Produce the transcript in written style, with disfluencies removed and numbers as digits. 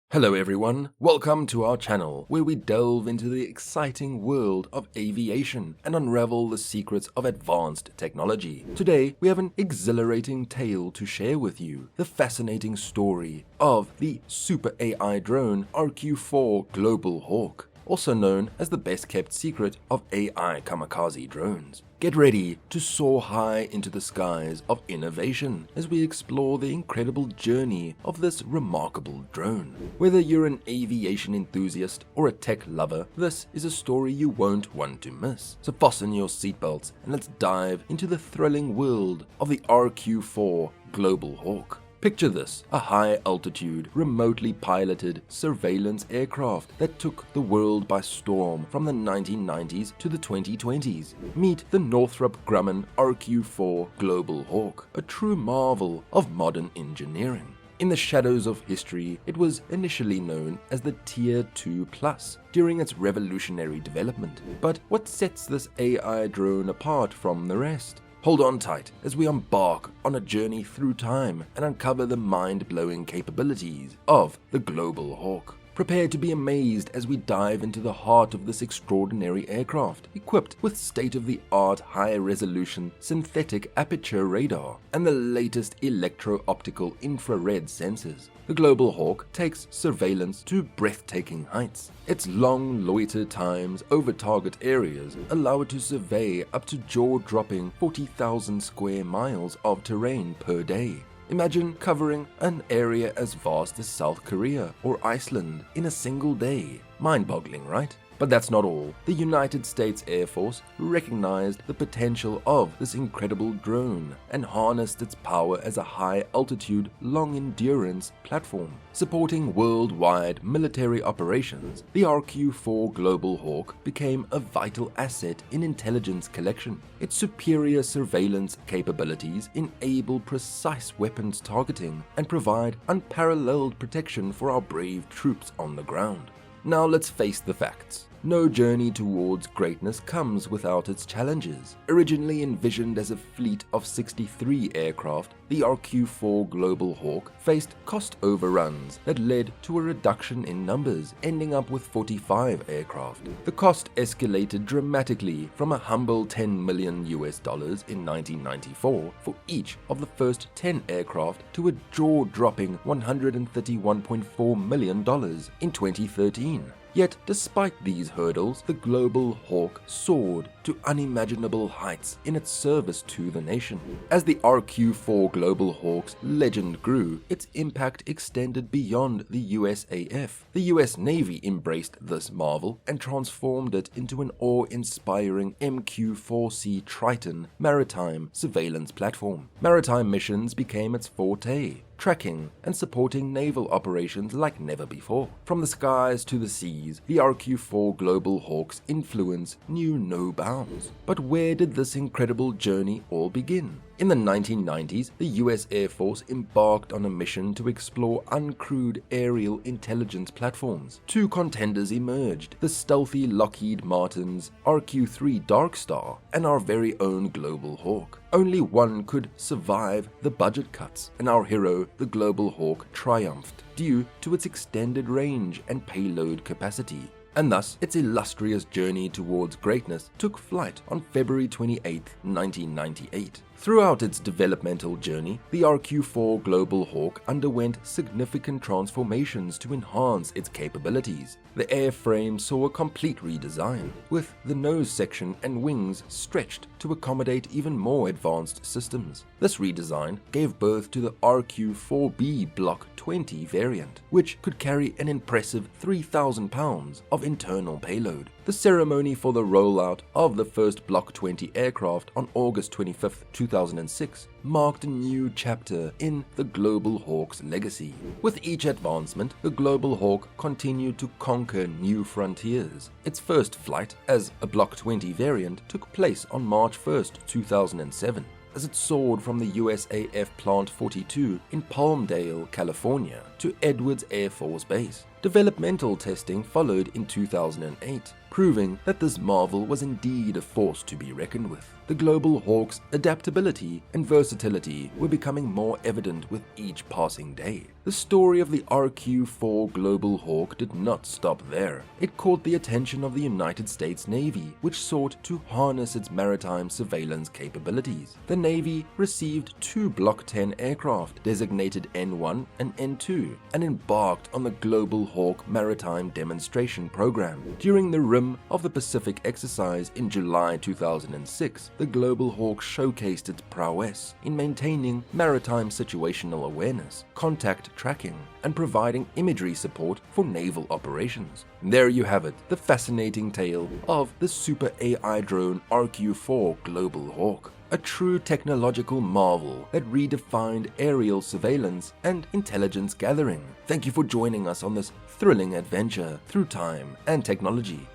Hello everyone, welcome to our channel where we delve into the exciting world of aviation and unravel the secrets of advanced technology. Today we have an exhilarating tale to share with you, the fascinating story of the super AI drone RQ-4 Global Hawk, also known as the best kept secret of AI Kamikaze drones. Get ready to soar high into the skies of innovation as we explore the incredible journey of this remarkable drone. Whether you're an aviation enthusiast or a tech lover, this is a story you won't want to miss. So fasten your seatbelts and let's dive into the thrilling world of the RQ-4 Global Hawk. Picture this, a high-altitude, remotely piloted surveillance aircraft that took the world by storm from the 1990s to the 2020s. Meet the Northrop Grumman RQ-4 Global Hawk, a true marvel of modern engineering. In the shadows of history, it was initially known as the Tier 2 Plus during its revolutionary development. But what sets this AI drone apart from the rest? Hold on tight as we embark on a journey through time and uncover the mind-blowing capabilities of the Global Hawk. Prepare to be amazed as we dive into the heart of this extraordinary aircraft, equipped with state-of-the-art high-resolution synthetic aperture radar and the latest electro-optical infrared sensors. The Global Hawk takes surveillance to breathtaking heights. Its long loiter times over target areas allow it to survey up to jaw-dropping 40,000 square miles of terrain per day. Imagine covering an area as vast as South Korea or Iceland in a single day. Mind-boggling, right? But that's not all. The United States Air Force recognized the potential of this incredible drone and harnessed its power as a high-altitude, long-endurance platform. Supporting worldwide military operations, the RQ-4 Global Hawk became a vital asset in intelligence collection. Its superior surveillance capabilities enable precise weapons targeting and provide unparalleled protection for our brave troops on the ground. Now let's face the facts. No journey towards greatness comes without its challenges. Originally envisioned as a fleet of 63 aircraft, the RQ-4 Global Hawk faced cost overruns that led to a reduction in numbers, ending up with 45 aircraft. The cost escalated dramatically from a humble $10 million in 1994 for each of the first 10 aircraft to a jaw-dropping $131.4 million in 2013. Yet, despite these hurdles, the Global Hawk soared to unimaginable heights in its service to the nation. As the RQ-4 Global Hawk's legend grew, its impact extended beyond the USAF. The US Navy embraced this marvel and transformed it into an awe-inspiring MQ-4C Triton maritime surveillance platform. Maritime missions became its forte, tracking and supporting naval operations like never before. From the skies to the seas, the RQ-4 Global Hawk's influence knew no bounds. But where did this incredible journey all begin? In the 1990s, the US Air Force embarked on a mission to explore uncrewed aerial intelligence platforms. Two contenders emerged, the stealthy Lockheed Martin's RQ-3 Darkstar and our very own Global Hawk. Only one could survive the budget cuts, and our hero, the Global Hawk, triumphed due to its extended range and payload capacity. And thus, its illustrious journey towards greatness took flight on February 28, 1998. Throughout its developmental journey, the RQ-4 Global Hawk underwent significant transformations to enhance its capabilities. The airframe saw a complete redesign, with the nose section and wings stretched to accommodate even more advanced systems. This redesign gave birth to the RQ-4B Block 20 variant, which could carry an impressive 3,000 pounds of internal payload. The ceremony for the rollout of the first Block 20 aircraft on August 25, 2006 marked a new chapter in the Global Hawk's legacy. With each advancement, the Global Hawk continued to conquer new frontiers. Its first flight as a Block 20 variant took place on March 1, 2007. As it soared from the USAF Plant 42 in Palmdale, California, to Edwards Air Force Base. Developmental testing followed in 2008, proving that this marvel was indeed a force to be reckoned with. The Global Hawk's adaptability and versatility were becoming more evident with each passing day. The story of the RQ-4 Global Hawk did not stop there. It caught the attention of the United States Navy, which sought to harness its maritime surveillance capabilities. The Navy received 2 Block 10 aircraft designated N1 and N2 and embarked on the Global Hawk Maritime Demonstration Program. During the Rim of the Pacific exercise in July 2006, the Global Hawk showcased its prowess in maintaining maritime situational awareness, contact tracking, and providing imagery support for naval operations. There you have it, the fascinating tale of the super AI drone RQ-4 Global Hawk. A true technological marvel that redefined aerial surveillance and intelligence gathering. Thank you for joining us on this thrilling adventure through time and technology.